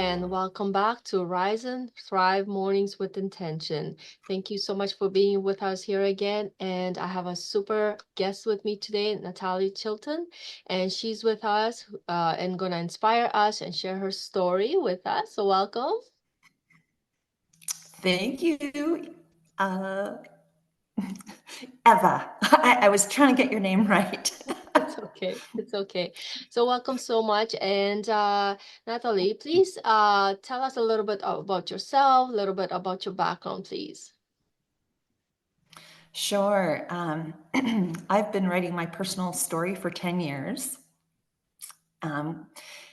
and welcome back to Rise and Thrive Mornings with Intention. Thank you so much for being with us here again. And I have a super guest with me today, Nattolie Chilton, and she's with us and going to inspire us and share her story with us. So welcome. Thank you, Eva. I was trying to get your name right. It's okay. It's okay. So welcome so much. And Nattolie, please tell us a little bit about yourself, a little bit about your background, please. Sure. I've been writing my personal story for 10 years. And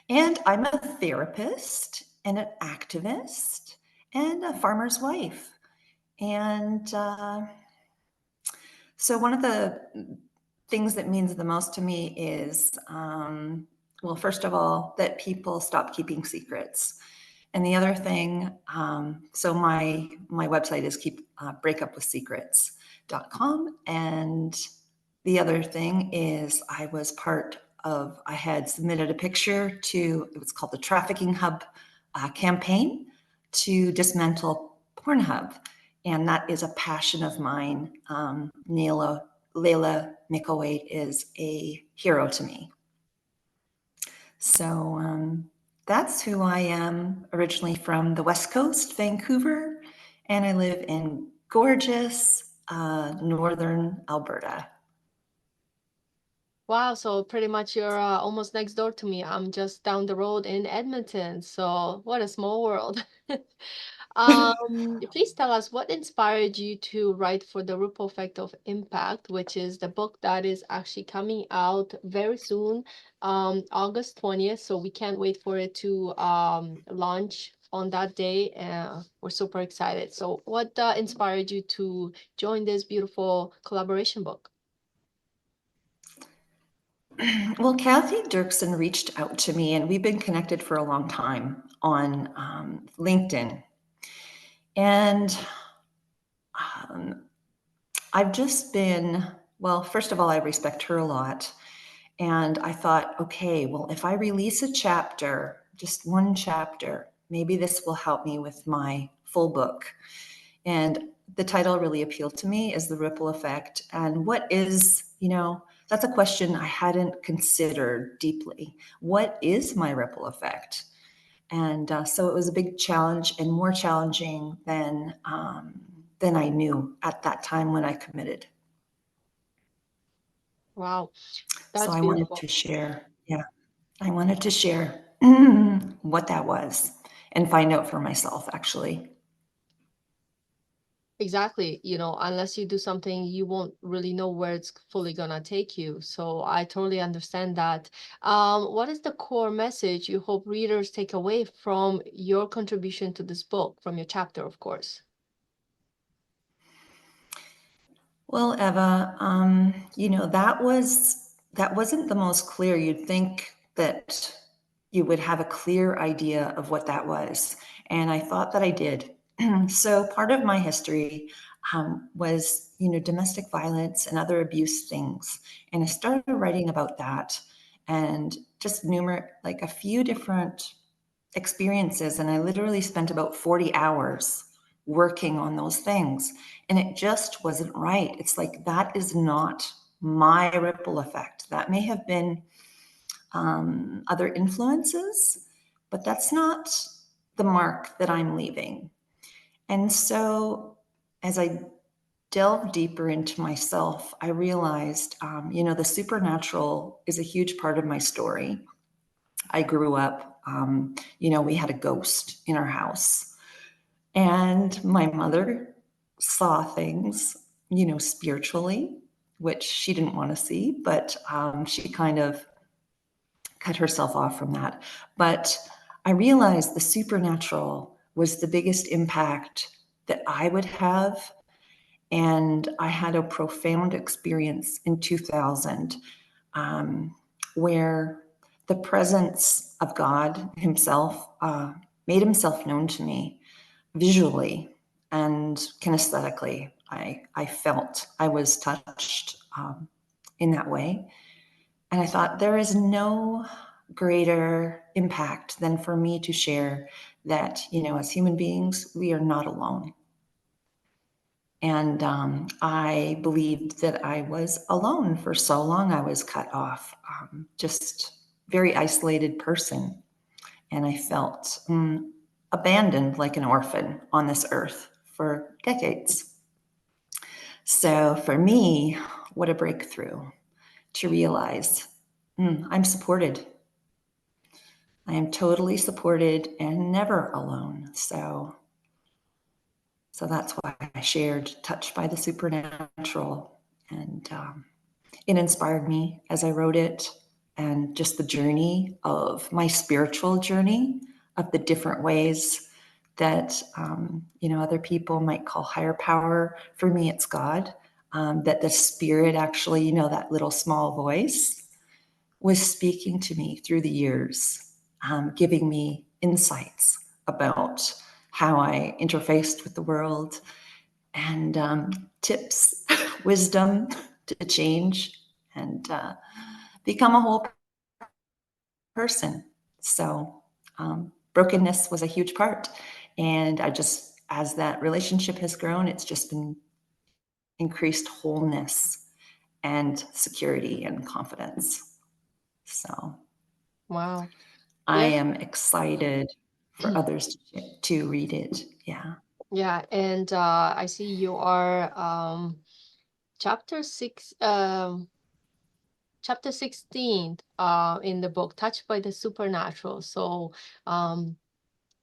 I'm a therapist and an activist and a farmer's wife. And so one of the things that means the most to me is, well, first of all, that people stop keeping secrets. And the other thing, so my website is breakupwithsecrets.com. And the other thing is I had submitted a picture to, it was called the Trafficking Hub campaign to dismantle Pornhub. And that is a passion of mine. Layla Micklethwait is a hero to me. So that's who I am, originally from the West Coast, Vancouver, and I live in gorgeous northern Alberta. Wow, so pretty much you're almost next door to me. I'm just down the road in Edmonton. So what a small world. Please tell us what inspired you to write for the Ripple Effect of Impact, which is the book that is actually coming out very soon, August 20th. So we can't wait for it to launch on that day. We're super excited. So what inspired you to join this beautiful collaboration book? Well, Kathy Dirksen reached out to me, and we've been connected for a long time on LinkedIn. And I've just been, well, first of all, I respect her a lot. And I thought, okay, well, if I release a chapter, just one chapter, maybe this will help me with my full book. And the title really appealed to me, is The Ripple Effect. And what is, that's a question I hadn't considered deeply. What is my ripple effect? And so it was a big challenge, and more challenging than I knew at that time when I committed. Wow, So that's I wanted beautiful. to share, what that was and find out for myself, actually. Exactly. Unless you do something, you won't really know where it's fully gonna take you. So I totally understand that. What is the core message you hope readers take away from your contribution to this book, from your chapter, of course? Well, Eva, that wasn't the most clear. You'd think that you would have a clear idea of what that was. And I thought that I did. So part of my history was, domestic violence and other abuse things. And I started writing about that and just like a few different experiences. And I literally spent about 40 hours working on those things. And it just wasn't right. It's like, that is not my ripple effect. That may have been other influences, but that's not the mark that I'm leaving. And so as I delved deeper into myself, I realized, the supernatural is a huge part of my story. I grew up, we had a ghost in our house, and my mother saw things, spiritually, which she didn't want to see, but she kind of cut herself off from that. But I realized the supernatural was the biggest impact that I would have. And I had a profound experience in 2000 where the presence of God himself made himself known to me visually and kinesthetically. I felt I was touched in that way. And I thought, there is no greater impact than for me to share that, as human beings, we are not alone. And I believed that I was alone for so long. I was cut off, just very isolated person. And I felt abandoned like an orphan on this earth for decades. So for me, what a breakthrough to realize I'm supported. I am totally supported and never alone. So that's why I shared Touched by the Supernatural. And it inspired me as I wrote it, and just the journey of my spiritual journey of the different ways that, other people might call higher power. For me, it's God. That the spirit actually, that little small voice was speaking to me through the years, giving me insights about how I interfaced with the world, and tips, wisdom to change and become a whole person. So brokenness was a huge part. And as that relationship has grown, it's just been increased wholeness and security and confidence. So Wow. I Very, am excited for others to read it. Yeah. yeah, and I see you are chapter six, chapter 16 in the book, Touched by the Supernatural. So um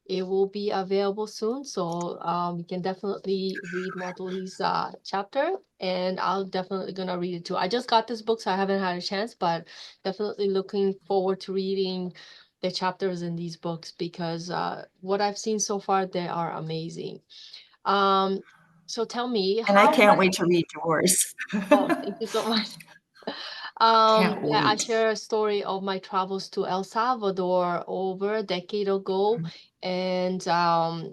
it will be available soon. So you can definitely read Natalie's chapter, and I'll definitely gonna read it too. I just got this book, so I haven't had a chance, but definitely looking forward to reading the chapters in these books because what I've seen so far, they are amazing. Um, so tell me, And I how can't has, wait to read yours. oh, thank you so much. Can't Yeah, I wait. share a story of my travels to El Salvador over a decade ago, and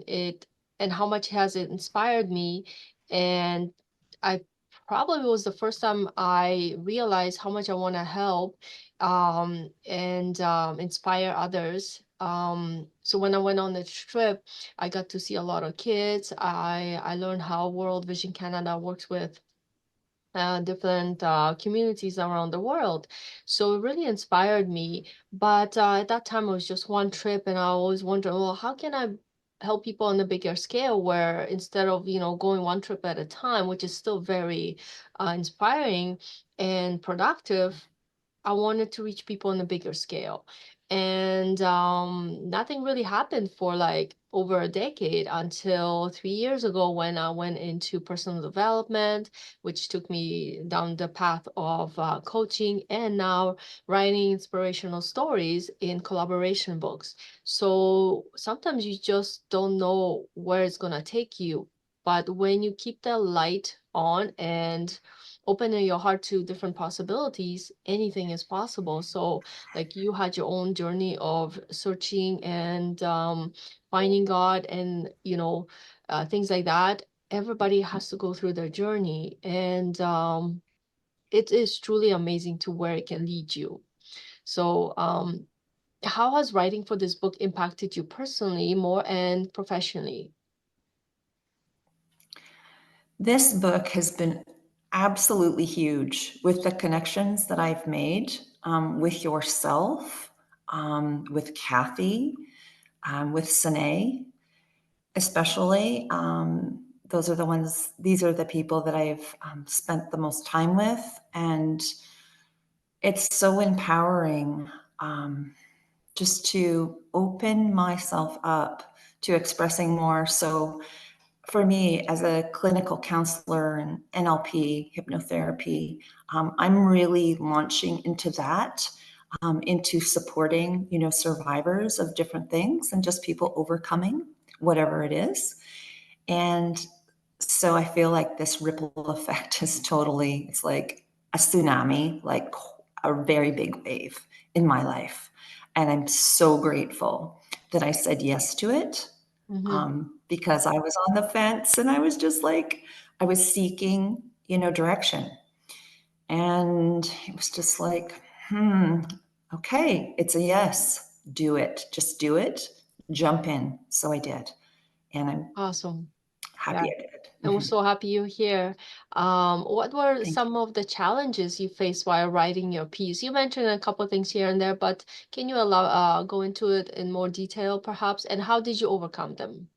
it and how much has it inspired me. And I probably was the first time I realized how much I want to help and inspire others. So when I went on the trip, I got to see a lot of kids. I learned how World Vision Canada works with different communities around the world. So it really inspired me. But at that time, it was just one trip, and I always wondered, well, how can I help people on a bigger scale where instead of, going one trip at a time, which is still very inspiring and productive, I wanted to reach people on a bigger scale. And nothing really happened for like over a decade until 3 years ago when I went into personal development, which took me down the path of coaching and now writing inspirational stories in collaboration books. So sometimes you just don't know where it's going to take you. But when you keep the light on and opening your heart to different possibilities, anything is possible. So, like you had your own journey of searching and finding God, and things like that. Everybody has to go through their journey, and it is truly amazing to where it can lead you. So, how has writing for this book impacted you personally, more and professionally? This book has been absolutely huge with the connections that I've made with yourself, with Kathy, with Sine, especially. These are the people that I've spent the most time with. And it's so empowering just to open myself up to expressing more. So for me, as a clinical counselor and NLP, hypnotherapy, I'm really launching into that, into supporting, survivors of different things and just people overcoming whatever it is. And so I feel like this ripple effect is totally, it's like a tsunami, like a very big wave in my life. And I'm so grateful that I said yes to it, Mm-hmm. because I was on the fence and I was just like, I was seeking, direction. And it was just like, okay, it's a yes. Do it. Just do it. Jump in. So I did. And I'm Awesome. happy Yeah. I did. And we're Mhm. so happy you're here. What were Thank some you. of the challenges you faced while writing your piece? You mentioned a couple of things here and there, but can you go into it in more detail, perhaps? And how did you overcome them?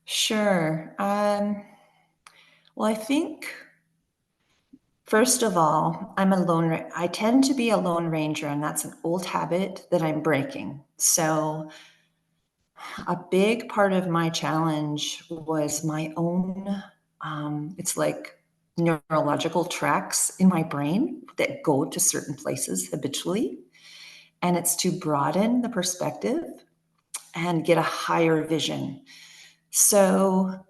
Sure. Well, I think first of all, I tend to be a lone ranger, and that's an old habit that I'm breaking. So a big part of my challenge was my own, it's like neurological tracks in my brain that go to certain places habitually. And it's to broaden the perspective and get a higher vision. So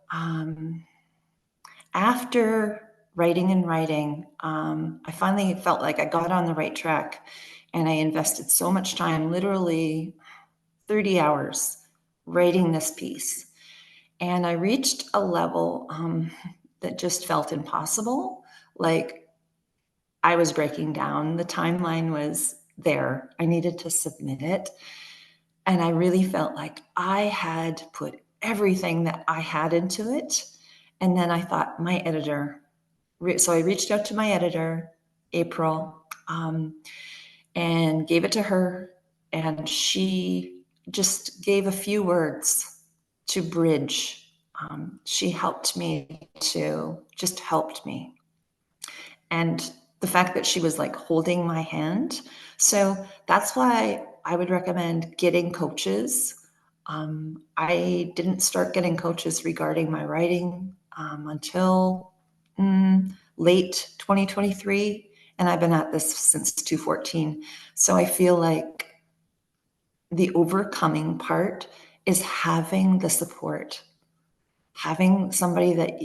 after writing and writing, I finally felt like I got on the right track, and I invested so much time, literally 30 hours, writing this piece. And I reached a level that just felt impossible. Like I was breaking down. The timeline was there. I needed to submit it. And I really felt like I had put everything that I had into it. And then I thought, my editor. So I reached out to my editor, April, and gave it to her. And she just gave a few words to bridge. She helped me to just helped me. And the fact that she was like holding my hand. So that's why I would recommend getting coaches. I didn't start getting coaches regarding my writing until late 2023. And I've been at this since 2014. So I feel like the overcoming part is having the support, having somebody that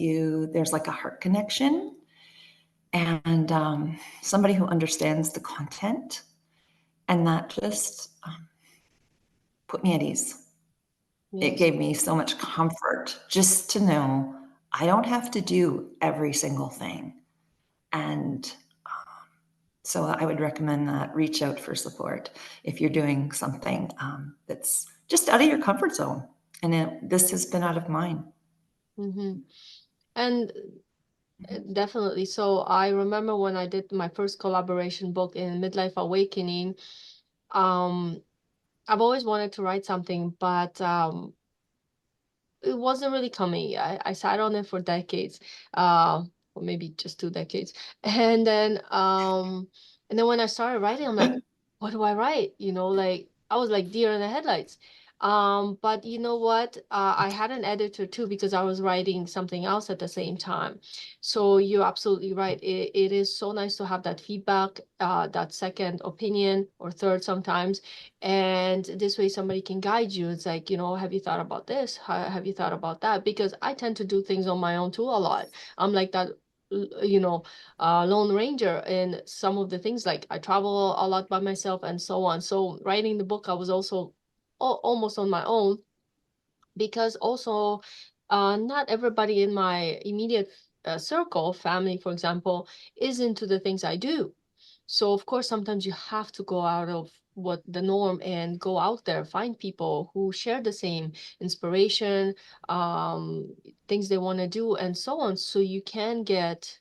there's like a heart connection, and somebody who understands the content, and that just put me at ease. It Yes. gave me so much comfort just to know I don't have to do every single thing. And so I would recommend that reach out for support if you're doing something that's just out of your comfort zone. And this has been out of mine. Mm-hmm. And definitely. So I remember when I did my first collaboration book in Midlife Awakening, um, I've always wanted to write something, but it wasn't really coming. I sat on it for decades, or maybe just 2 decades. And then when I started writing, I'm like, what do I write? Like I was like deer in the headlights. But you know what? I had an editor too because I was writing something else at the same time. So you're absolutely right. It is so nice to have that feedback, that second opinion or third sometimes, and this way somebody can guide you. It's like, have you thought about this? Have you thought about that? Because I tend to do things on my own too a lot. I'm like that, lone ranger in some of the things. Like I travel a lot by myself and so on. So writing the book, I was also almost on my own, because also not everybody in my immediate circle, family, for example, is into the things I do. So of course, sometimes you have to go out of what the norm and go out there, find people who share the same inspiration, things they want to do, and so on. So you can get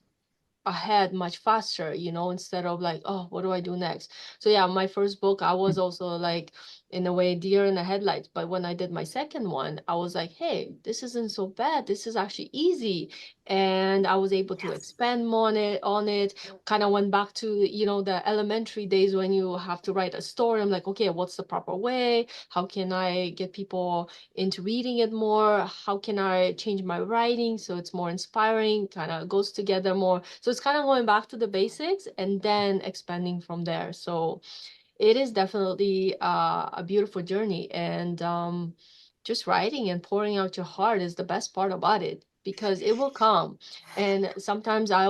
ahead much faster, instead of like, oh, what do I do next? So yeah, my first book, I was also like, in a way, deer in the headlights. But when I did my second one, I was like, hey, this isn't so bad. This is actually easy. And I was able to Yes. expand on it, kind of went back to, the elementary days when you have to write a story. I'm like, okay, what's the proper way? How can I get people into reading it more? How can I change my writing so it's more inspiring, kind of goes together more? So it's kind of going back to the basics and then expanding from there. So it is definitely a beautiful journey. And just writing and pouring out your heart is the best part about it, because it will come. And sometimes I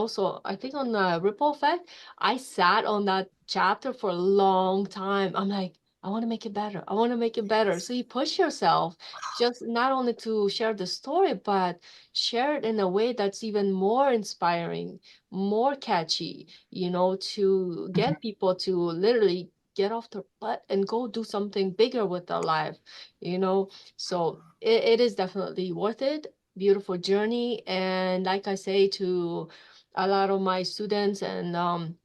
think on the ripple effect, I sat on that chapter for a long time. I'm like, I want to make it better. I want to make it better. So you push yourself just not only to share the story, but share it in a way that's even more inspiring, more catchy, to Mhm. get people to literally get off their butt and go do something bigger with their life, you know. So it is definitely worth it. Beautiful journey. And like I say to a lot of my students and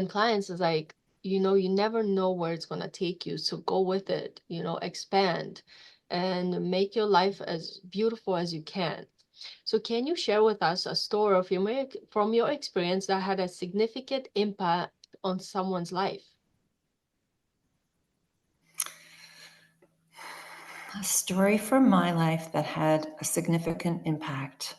clients, is like, you never know where it's going to take you, so go with it, expand and make your life as beautiful as you can. So can you share with us a story of from your experience that had a significant impact on someone's life? A story from my life that had a significant impact.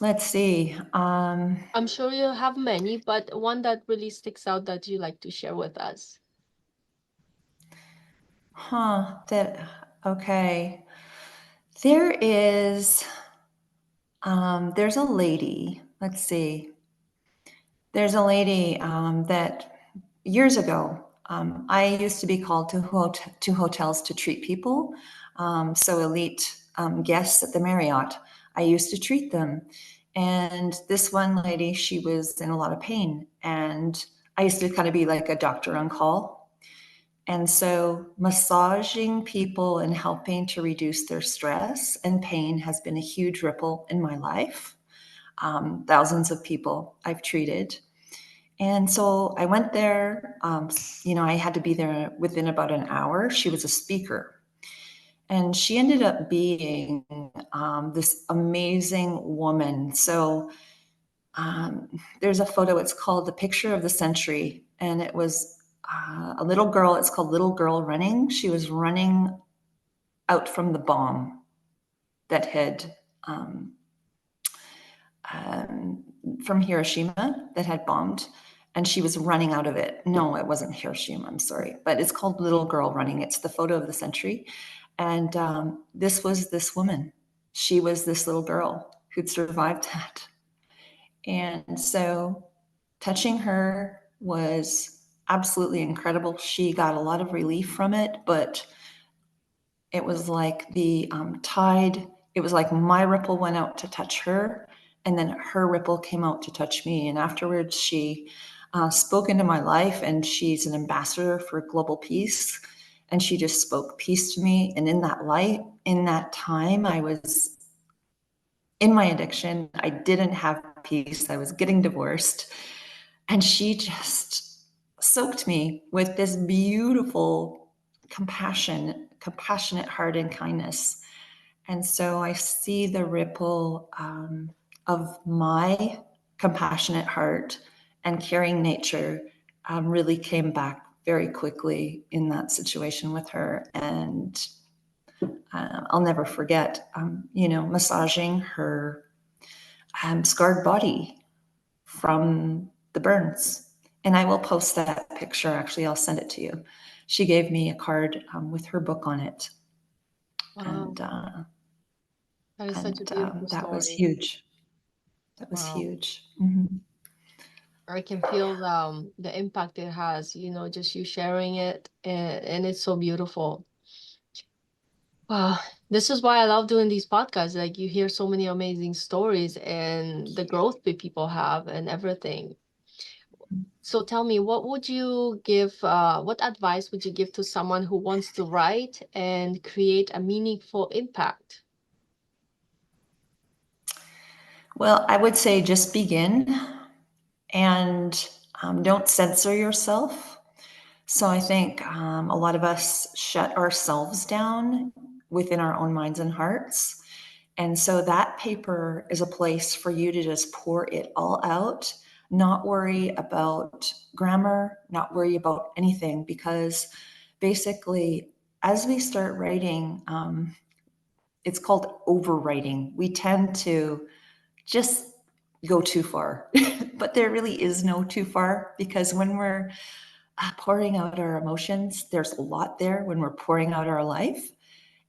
Let's see. I'm sure you have many, but one that really sticks out that you like to share with us. Okay. There is, there's a lady, let's see. There's a lady that years ago, I used to be called to hotels to treat people. So elite guests at the Marriott, I used to treat them. And this one lady, she was in a lot of pain. And I used to kind of be like a doctor on call. And so massaging people and helping to reduce their stress and pain has been a huge ripple in my life. Thousands of people I've treated. And so I went there. I had to be there within about an hour. She was a speaker. And she ended up being this amazing woman. So there's a photo, it's called The Picture of the Century. And it was a little girl, it's called Little Girl Running. She was running out from the bomb that had um, um, from Hiroshima that had bombed, and she was running out of it. No, it wasn't Hiroshima, I'm sorry, but it's called Little Girl Running. It's the photo of the century. And this was this woman. She was this little girl who'd survived that. And so touching her was absolutely incredible. She got a lot of relief from it, but it was like the tide, it was like my ripple went out to touch her, and then her ripple came out to touch me. And afterwards, she spoke into my life, and she's an ambassador for global peace. And she just spoke peace to me. And in that light, in that time, I was in my addiction. I didn't have peace. I was getting divorced. And she just soaked me with this beautiful compassionate heart and kindness. And so I see the ripple of my compassionate heart and caring nature really came back very quickly in that situation with her. And I'll never forget, massaging her scarred body from the burns. And I will post that picture. Actually, I'll send it to you. She gave me a card with her book on it, Wow, and that is such a beautiful that was story. huge. That was Wow. huge. Mm-hmm. I can feel the impact it has, just you sharing it, and it's so beautiful. Wow, this is why I love doing these podcasts. Like you hear so many amazing stories and the growth that people have and everything. So tell me, what advice would you give to someone who wants to write and create a meaningful impact? Well, I would say just begin and don't censor yourself. So I think a lot of us shut ourselves down within our own minds and hearts. And so that paper is a place for you to just pour it all out, not worry about grammar, not worry about anything, because basically, as we start writing, it's called overwriting. We tend to just go too far, but there really is no too far, because when we're pouring out our emotions, there's a lot there when we're pouring out our life.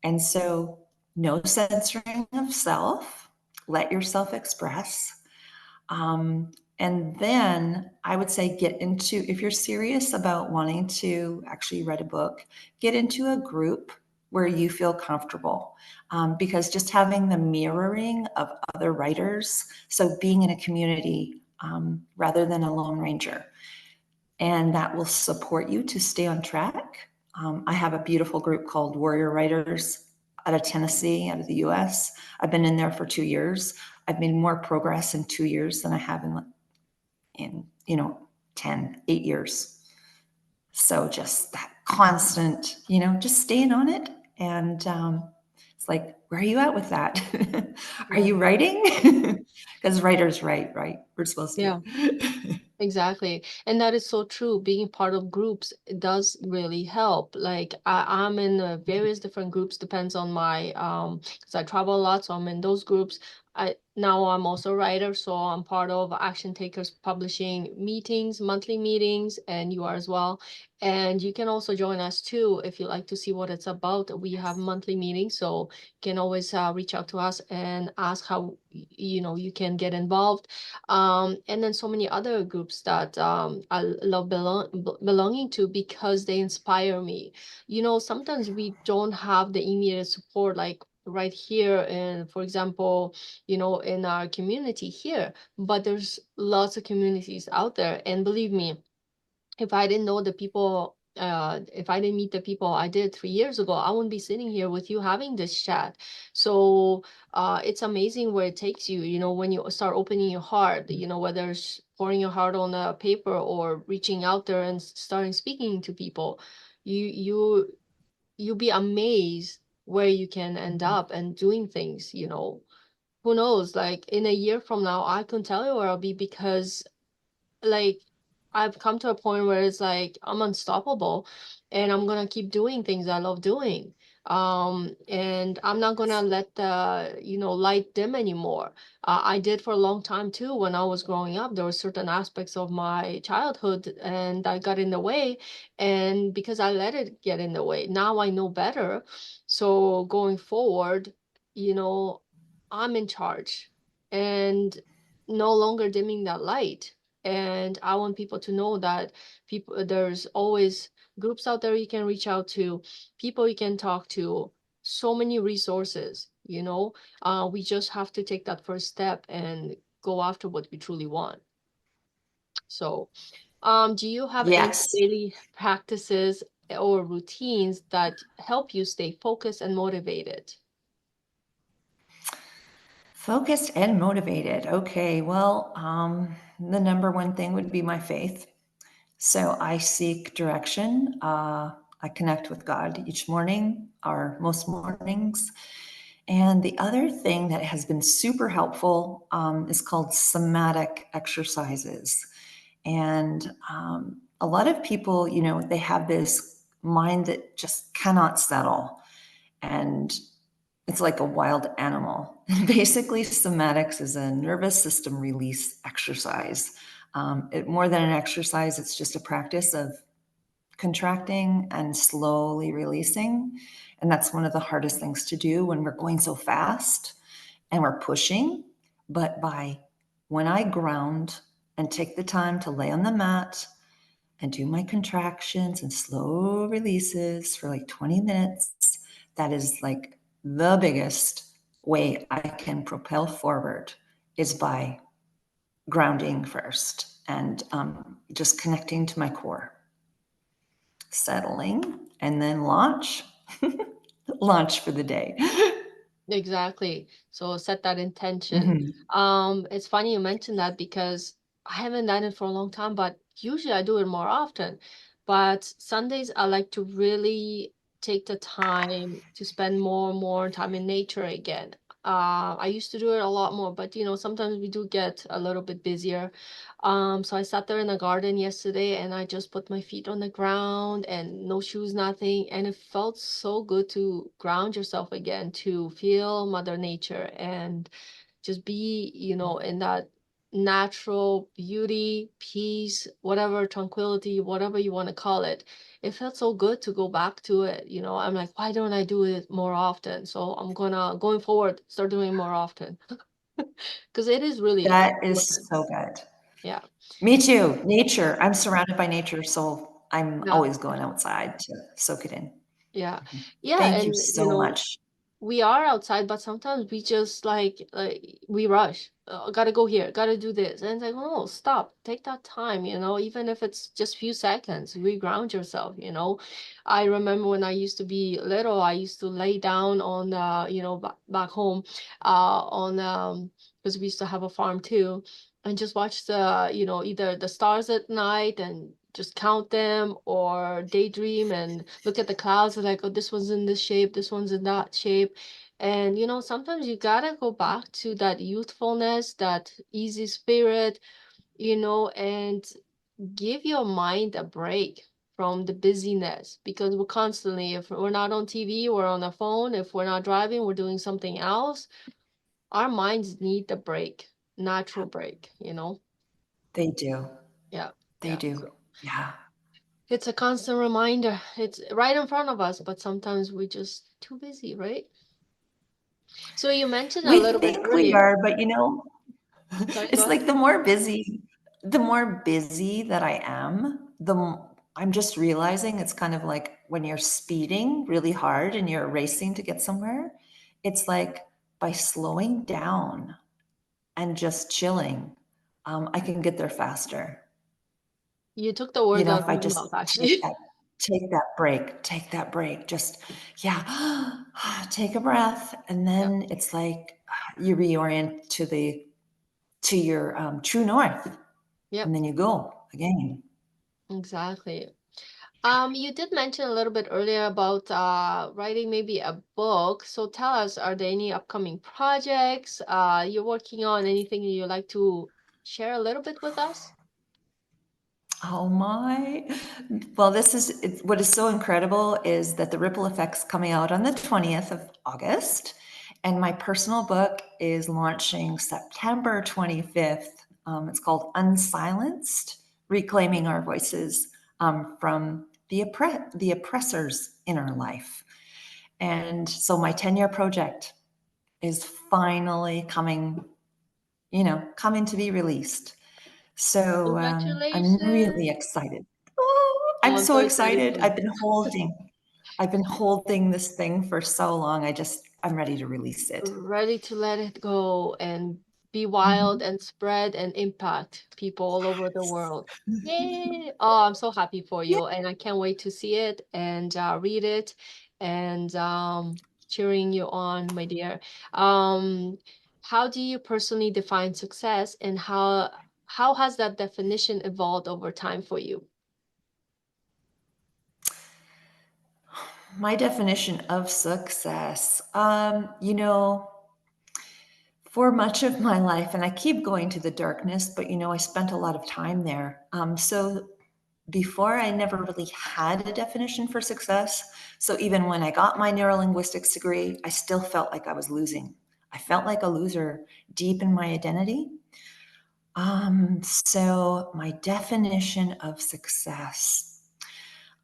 And so, no censoring of self, let yourself express. Um, And then I would say if you're serious about wanting to actually write a book, get into a group where you feel comfortable. Because just having the mirroring of other writers, so being in a community rather than a lone ranger, and that will support you to stay on track. I have a beautiful group called Warrior Writers out of Tennessee, out of the US. I've been in there for 2 years. I've made more progress in 2 years than I have in 8 years. So just that constant, just staying on it. And it's like, where are you at with that? Are Yeah. you writing? Because writers write, right? We're supposed to. Yeah. Exactly. And that is so true. Being part of groups does really help. Like I'm in various different groups, depends on my because I travel a lot, so I'm in those groups. I'm also a writer, so I'm part of Action Takers Publishing meetings, monthly meetings, and you are as well. And you can also join us too if you like to see what it's about. We have monthly meetings, so you can always reach out to us and ask how you can get involved. And then so many other groups that I love belonging to because they inspire me. Sometimes we don't have the immediate support, like right here, and for example, in our community here, but there's lots of communities out there, and believe me, if I didn't know the people, if I didn't meet the people I did 3 years ago, I wouldn't be sitting here with you having this chat. So it's amazing where it takes you, when you start opening your heart, whether it's pouring your heart on a paper or reaching out there and starting speaking to people, you you you'll be amazed where you can end up and doing things. Who knows, like in a year from now, I can tell you where I'll be because like I've come to a point where it's like I'm unstoppable and I'm gonna keep doing things I love doing. And I'm not gonna let the, light dim anymore. I did for a long time too. When I was growing up, there were certain aspects of my childhood and I got in the way. And because I let it get in the way, now I know better. So going forward, you know, I'm in charge and no longer dimming that light. And I want people to know that there's always groups out there you can reach out to, people you can talk to, so many resources. We just have to take that first step and go after what we truly want. So do you have any Yes. daily practices or routines that help you stay focused and motivated? Focused and motivated. Okay, well, the number one thing would be my faith. So I seek direction. I connect with God each morning, or most mornings. And the other thing that has been super helpful is called somatic exercises. And a lot of people, they have this mind that just cannot settle. And it's like a wild animal. Basically, somatics is a nervous system release exercise. More than an exercise, it's just a practice of contracting and slowly releasing. And that's one of the hardest things to do when we're going so fast and we're pushing. But when I ground and take the time to lay on the mat and do my contractions and slow releases for like 20 minutes, that is like the biggest way I can propel forward is by grounding first and just connecting to my core, settling, and then launch. Launch for the day. Exactly. So set that intention. Mhm. It's funny you mentioned that because I haven't done it for a long time, but usually I do it more often. But Sundays I like to really take the time to spend more time in nature again. I used to do it a lot more, but sometimes we do get a little bit busier. So I sat there in the garden yesterday and I just put my feet on the ground and no shoes, nothing. And it felt so good to ground yourself again, to feel Mother Nature and just be, in that natural beauty, peace, whatever, tranquility, whatever you want to call it. It felt so good to go back to it. I'm like, why don't I do it more often? So going forward, start doing it more often because it is really That is important. so good. Yeah. Me too. Nature. I'm surrounded by nature, so I'm Yeah. always going outside to soak it in. Yeah. Yeah. Thank you And, so much. we are outside, but sometimes we just like we rush. Gotta go here, gotta do this, and it's like, oh, stop, take that time. Even if it's just few seconds, reground yourself. I remember when I used to be little, I used to lay down on back home, on because we used to have a farm too, and just watch either the stars at night and just count them, or daydream and look at the clouds and like, oh, this one's in this shape, this one's in that shape. And sometimes you gotta go back to that youthfulness, that easy spirit, and give your mind a break from the busyness, because we're constantly, if we're not on TV, we're on a phone, if we're not driving, we're doing something else. Our minds need the break, natural break. They do. Yeah. They Yeah. do. So Yeah. it's a constant reminder. It's right in front of us, but sometimes we just too busy, right? So you mentioned a We little bit think we earlier. are, but Sorry, go it's ahead. like the more busy that I am, I'm just realizing it's kind of like when you're speeding really hard and you're racing to get somewhere. It's like by slowing down and just chilling, I can get there faster. You took the words out If of I my just mouth, actually. take that break, just, yeah, take a breath. And Yep. then it's like you reorient to your true north, Yep. and then you go again. Exactly. You did mention a little bit earlier about writing maybe a book. So tell us, are there any upcoming projects you're working on? Anything you'd like to share a little bit with us? Oh my. Well, what is so incredible is that the Ripple Effect's coming out on the 20th of August, and my personal book is launching September 25th. It's called Unsilenced: Reclaiming Our Voices from the oppressors in our life. And so my 10-year project is finally coming to be released. So I'm really Congratulations. excited. Oh, Oh, I'm I'm so so excited excited. for you. I've been holding this thing for so long. I'm ready to release it. Ready to let it go and be wild Mhm. and spread and impact people all over the world. Yay! Oh, I'm so happy for Yeah. you, and I can't wait to see it and read it, and cheering you on, my dear. Um, how do you personally define success, and how has that definition evolved over time for you? My definition of success, for much of my life, and I keep going to the darkness, but I spent a lot of time there. So before, I never really had a definition for success. So even when I got my neurolinguistics degree, I still felt like I was losing. I felt like a loser deep in my identity. So my definition of success,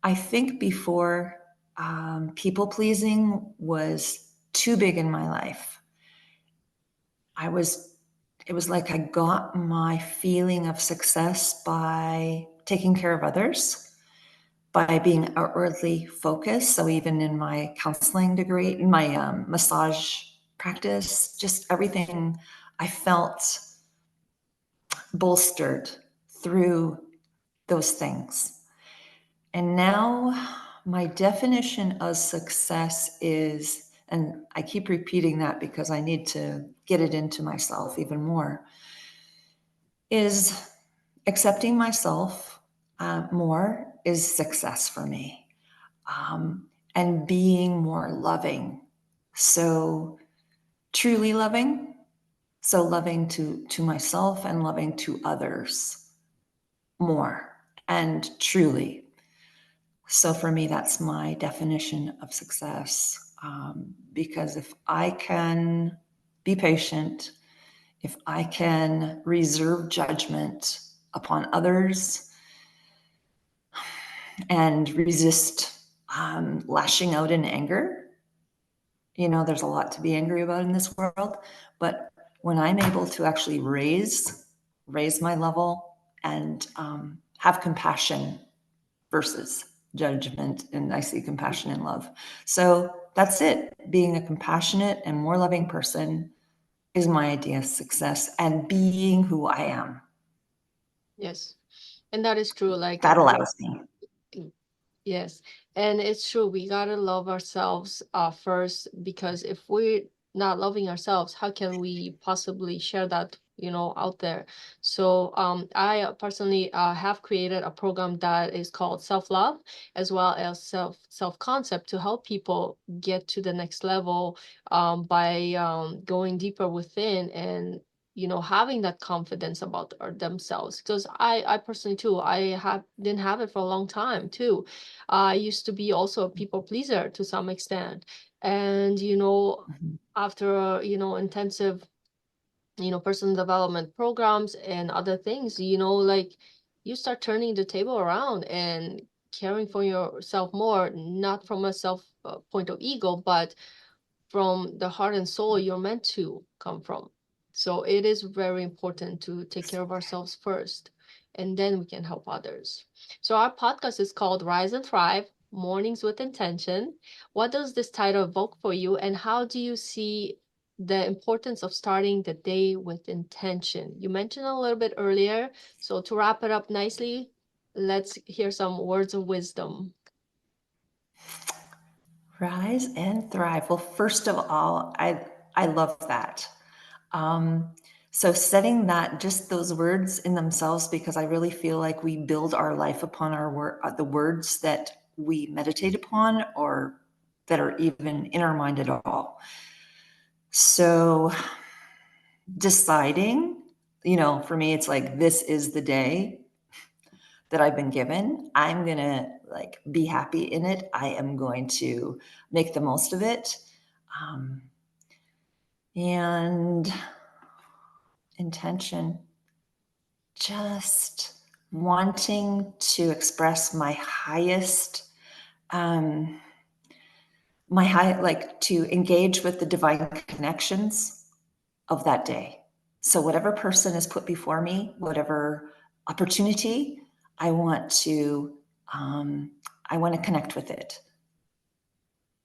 I think before, people pleasing was too big in my life. I was, it was like I got my feeling of success by taking care of others, by being outwardly focused. So even in my counseling degree, in my massage practice, just everything, I felt bolstered through those things. And now my definition of success is, and I keep repeating that because I need to get it into myself even more, is accepting myself more is success for me. And being more loving. So truly loving. So loving to myself and loving to others more and truly. So for me, that's my definition of success. Because if I can be patient, if I can reserve judgment upon others and resist lashing out in anger, there's a lot to be angry about in this world. But when I'm able to actually raise my level and have compassion versus judgment. And I see compassion and love. So that's it. Being a compassionate and more loving person is my idea of success, and being who I am. Yes. And that is true. Like, That allows me. yes, and it's true. We gotta love ourselves first, because if we're not loving ourselves, how can we possibly share that, out there? So I personally have created a program that is called Self-Love, as well as self-concept, to help people get to the next level by going deeper within, and having that confidence about themselves. Because I personally too, didn't have it for a long time too. I used to be also a people pleaser to some extent. And, Mhm. after, intensive, personal development programs and other things, like, you start turning the table around and caring for yourself more, not from a self point of ego, but from the heart and soul you're meant to come from. So it is very important to take care of ourselves first, and then we can help others. So our podcast is called Rise and Thrive, Mornings with Intention. What does this title evoke for you, and how do you see the importance of starting the day with intention? You mentioned a little bit earlier. So to wrap it up nicely, let's hear some words of wisdom. Rise and thrive. Well, first of all, I love that. Um, so setting that, just those words in themselves, because I really feel like we build our life upon the words that we meditate upon, or that are even in our mind at all. So deciding, for me, it's like, this is the day that I've been given. I'm going to like be happy in it. I am going to make the most of it. Um, and intention, just wanting to express my highest, um, like to engage with the divine connections of that day. So whatever person is put before me, whatever opportunity, I want to, um, I want to connect with it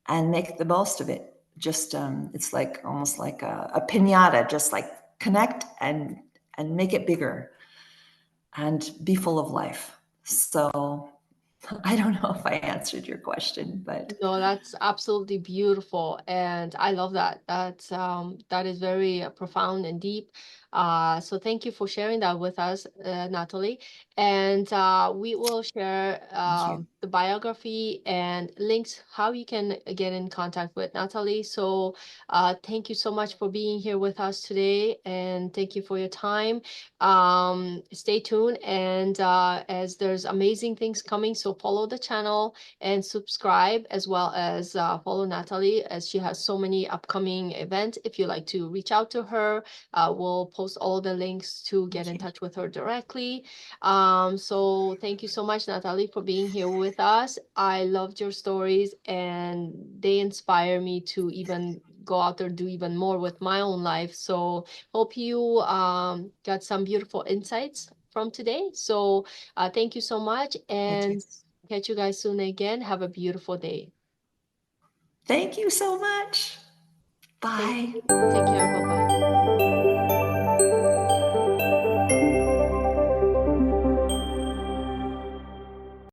and make the most of it. Just, it's like almost like a pinata, just like connect and make it bigger and be full of life. So I don't know if I answered your question, but No, that's absolutely beautiful, and I love that. That is very profound and deep. So thank you for sharing that with us, Natalie. And we will share thank you. the biography and links how you can get in contact with Natalie. So thank you so much for being here with us today, and thank you for your time. Stay tuned, and as there's amazing things coming, so follow the channel and subscribe, as well as follow Natalie, as she has so many upcoming events. If you like to reach out to her, we'll post all the links to get Thank in you. touch with her directly. So thank you so much, Natalie, for being here with us. I loved your stories, and they inspire me to even go out there, do even more with my own life. So hope you got some beautiful insights from today. So thank you so much, I do. and catch you guys soon again. Have a beautiful day. Thank you so much. Thank Bye. you. Take care. Bye bye.